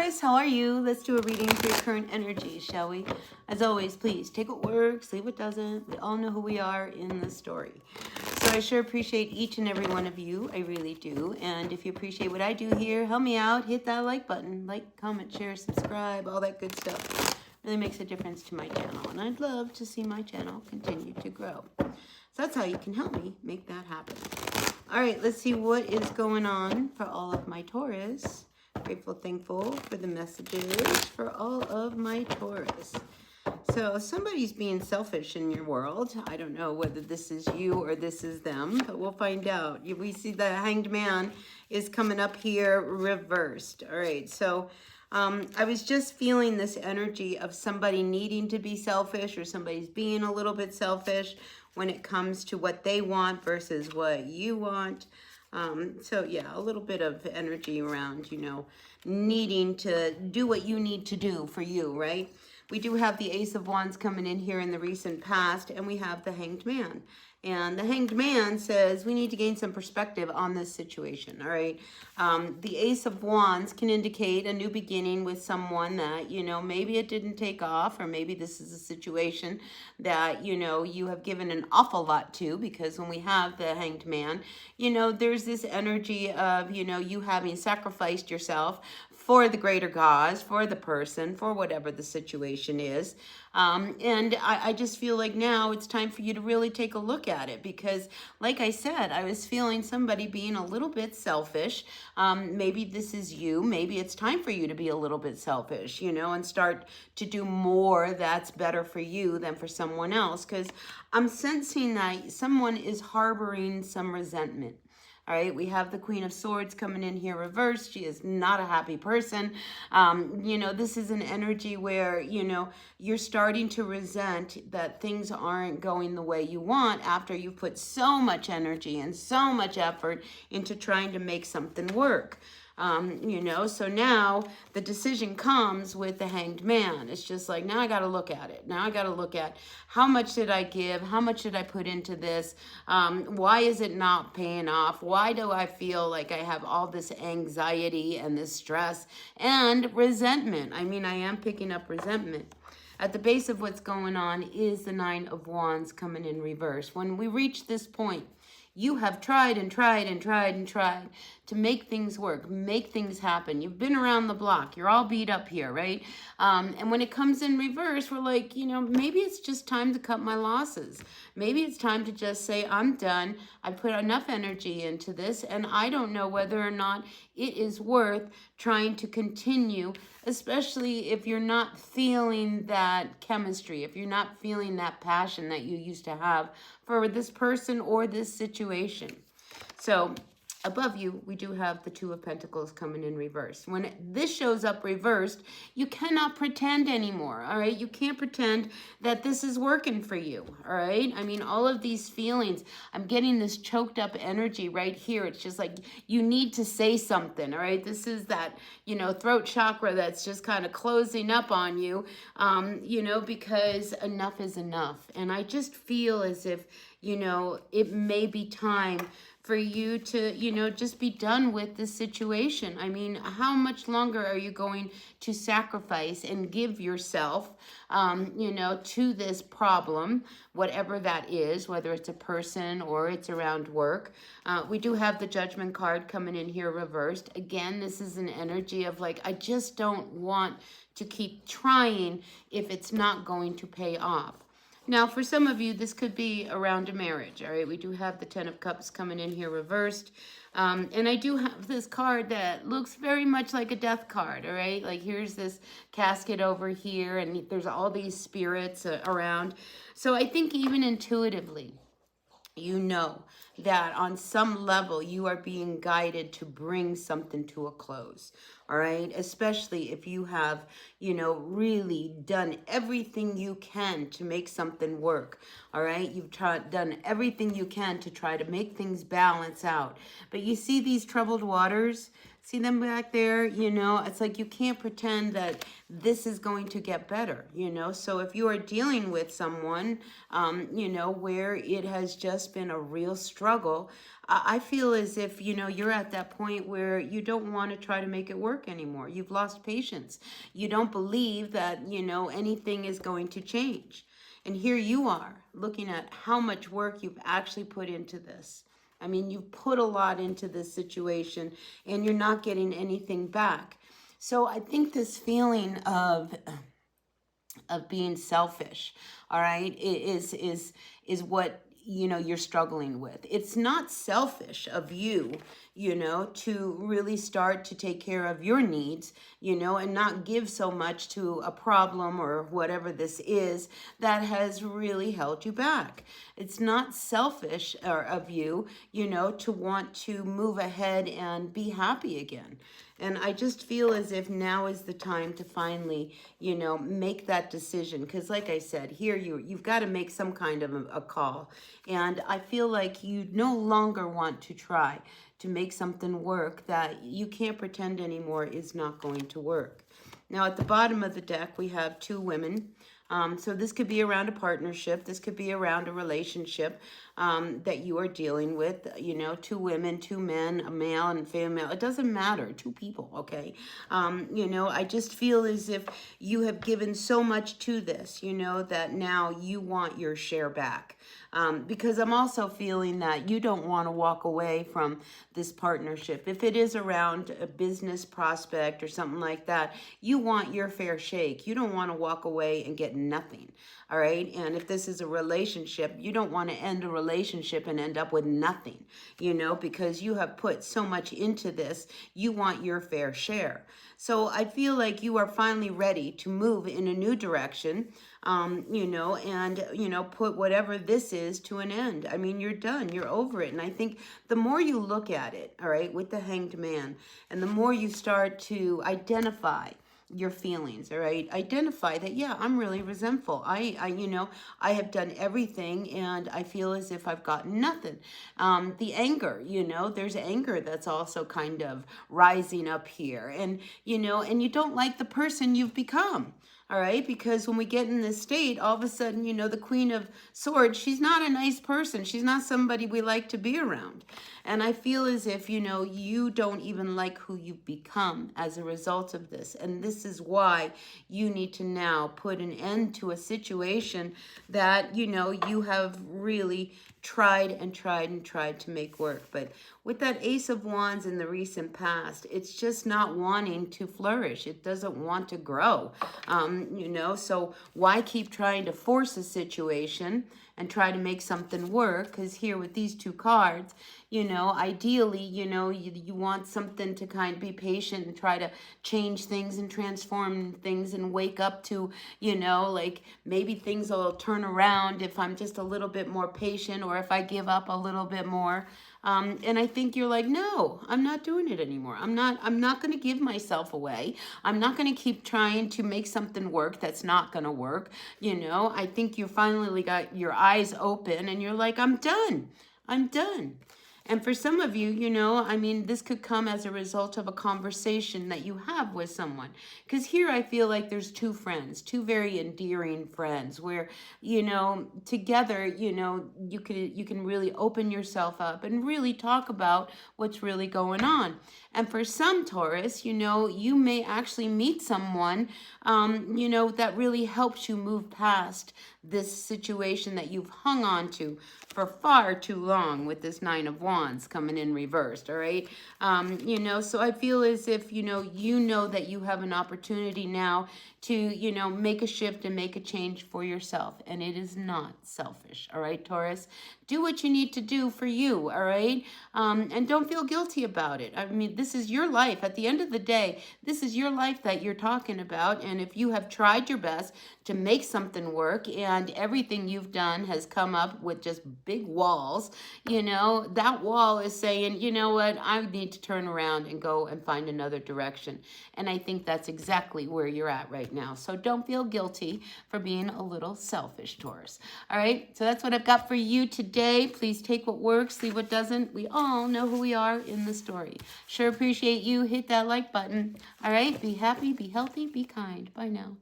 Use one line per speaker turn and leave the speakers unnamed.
Taurus, how are you? Let's do a reading for your current energy, shall we? As always, please take what works, leave what doesn't. We all know who we are in the story. So I sure appreciate each and every one of you. I really do. And if you appreciate what I do here, help me out. Hit that like button. Like, comment, share, subscribe, all that good stuff. Really makes a difference to my channel. And I'd love to see my channel continue to grow. So that's how you can help me make that happen. All right, let's see what is going on for all of my Taurus. Grateful, thankful for the messages for all of my Taurus. So somebody's being selfish in your world. I don't know whether this is you or this is them, but we'll find out. We see the Hanged Man is coming up here reversed. All right, so I was just feeling this energy of somebody needing to be selfish, or somebody's being a little bit selfish when it comes to what they want versus what you want. So yeah, a little bit of energy around, you know, needing to do what you need to do for you, right? We do have the Ace of Wands coming in here in the recent past, and we have the Hanged Man. And the Hanged Man says we need to gain some perspective on this situation, all right? The Ace of Wands can indicate a new beginning with someone that, you know, maybe it didn't take off, or maybe this is a situation that, you know, you have given an awful lot to, because when we have the Hanged Man, you know, there's this energy of, you know, you having sacrificed yourself for the greater cause, for the person, for whatever the situation is. And I just feel like now it's time for you to really take a look at it, because like I said, I was feeling somebody being a little bit selfish. Maybe this is you. Maybe it's time for you to be a little bit selfish, you know, and start to do more that's better for you than for someone else. Because I'm sensing that someone is harboring some resentment. All right, we have the Queen of Swords coming in here reversed. She is not a happy person. You know, this is an energy where, you know, you're starting to resent that things aren't going the way you want after you've put so much energy and so much effort into trying to make something work. You know, so now the decision comes with the Hanged Man. It's just like, now I got to look at it. Now I got to look at how much did I give? How much did I put into this? Why is it not paying off? Why do I feel like I have all this anxiety and this stress and resentment? I mean, I am picking up resentment. At the base of what's going on is the Nine of Wands coming in reverse. When we reach this point, you have tried and tried and tried and tried to make things work, make things happen. You've been around the block. You're all beat up here, right? And when it comes in reverse, we're like, you know, maybe it's just time to cut my losses. Maybe it's time to just say, I'm done. I put enough energy into this, and I don't know whether or not it is worth trying to continue, especially if you're not feeling that chemistry, if you're not feeling that passion that you used to have for this person or this situation. So above you, we do have the Two of Pentacles coming in reverse. When this shows up reversed, you cannot pretend anymore, all right? You can't pretend that this is working for you, all right? I mean, all of these feelings, I'm getting this choked up energy right here. It's just like you need to say something, all right? This is that, you know, throat chakra that's just kind of closing up on you, you know, because enough is enough. And I just feel as if, you know, it may be time for you to, you know, just be done with this situation. I mean, how much longer are you going to sacrifice and give yourself, you know, to this problem, whatever that is, whether it's a person or it's around work? We do have the Judgment card coming in here reversed. Again, this is an energy of like, I just don't want to keep trying if it's not going to pay off. Now, for some of you, this could be around a marriage, all right? We do have the Ten of Cups coming in here reversed. And I do have this card that looks very much like a death card, all right? Like, here's this casket over here, and there's all these spirits around. So I think even intuitively, you know that on some level you are being guided to bring something to a close, all right? Especially if you have, you know, really done everything you can to make something work, all right? You've done everything you can to try to make things balance out. But you see these troubled waters? See them back there? You know, it's like you can't pretend that this is going to get better, you know? So if you are dealing with someone, you know, where it has just been a real struggle, I feel as if, you know, you're at that point where you don't want to try to make it work anymore. You've lost patience. You don't believe that, you know, anything is going to change. And here you are looking at how much work you've actually put into this. I mean, you've put a lot into this situation and you're not getting anything back. So I think this feeling of being selfish, all right, is what, you know, you're struggling with. It's not selfish of you, you know, to really start to take care of your needs, you know, and not give so much to a problem or whatever this is that has really held you back. It's not selfish of you, you know, to want to move ahead and be happy again. And I just feel as if now is the time to finally, you know, make that decision. Because like I said, here you've got to make some kind of a call. And I feel like you no longer want to try to make something work that you can't pretend anymore is not going to work. Now at the bottom of the deck, we have two women. So this could be around a partnership. This could be around a relationship that you are dealing with. You know, two women, two men, a male and female. It doesn't matter. Two people, okay? You know, I just feel as if you have given so much to this, you know, that now you want your share back. Because I'm also feeling that you don't want to walk away from this partnership. If it is around a business prospect or something like that, you want your fair shake. You don't want to walk away and get nothing. All right. And if this is a relationship, you don't want to end a relationship and end up with nothing, you know, because you have put so much into this. You want your fair share. So I feel like you are finally ready to move in a new direction, you know, and, you know, put whatever this is to an end. I mean, you're done. You're over it. And I think the more you look at it, all right, with the Hanged Man, and the more you start to identify your feelings, all right, identify that, yeah, I'm really resentful. You know, I have done everything and I feel as if I've gotten nothing. The anger, you know, there's anger that's also kind of rising up here, and, you know, and you don't like the person you've become. All right, because when we get in this state, all of a sudden, you know, the Queen of Swords, she's not a nice person. She's not somebody we like to be around. And I feel as if, you know, you don't even like who you've become as a result of this. And this is why you need to now put an end to a situation that, you know, you have really tried and tried and tried to make work. But with that Ace of Wands in the recent past, it's just not wanting to flourish. It doesn't want to grow, you know, so why keep trying to force a situation and try to make something work? Because here with these two cards, you know, ideally, you know, you want something to kind of be patient and try to change things and transform things and wake up to, you know, like maybe things will turn around if I'm just a little bit more patient or if I give up a little bit more. And I think you're like, no, I'm not doing it anymore. I'm not going to give myself away. I'm not going to keep trying to make something work that's not going to work. You know, I think you finally got your eyes open and you're like, I'm done. I'm done. And for some of you, you know, I mean, this could come as a result of a conversation that you have with someone. Because here I feel like there's two friends, two very endearing friends where, you know, together, you know, you can really open yourself up and really talk about what's really going on. And for some Taurus, you know, you may actually meet someone, you know, that really helps you move past this situation that you've hung on to for far too long with this Nine of Wands coming in reversed, all right? You know, so I feel as if, you know that you have an opportunity now to, you know, make a shift and make a change for yourself. And it is not selfish, all right, Taurus? Do what you need to do for you, all right? And don't feel guilty about it. I mean, this is your life. At the end of the day, this is your life that you're talking about. And if you have tried your best to make something work and everything you've done has come up with just big walls, you know, that wall is saying, you know what, I need to turn around and go and find another direction. And I think that's exactly where you're at right now. So don't feel guilty for being a little selfish, Taurus. All right, so that's what I've got for you today. day. Please take what works, leave what doesn't. We all know who we are in the story. Sure appreciate you. Hit that like button. All right? Be happy, be healthy, be kind. Bye now.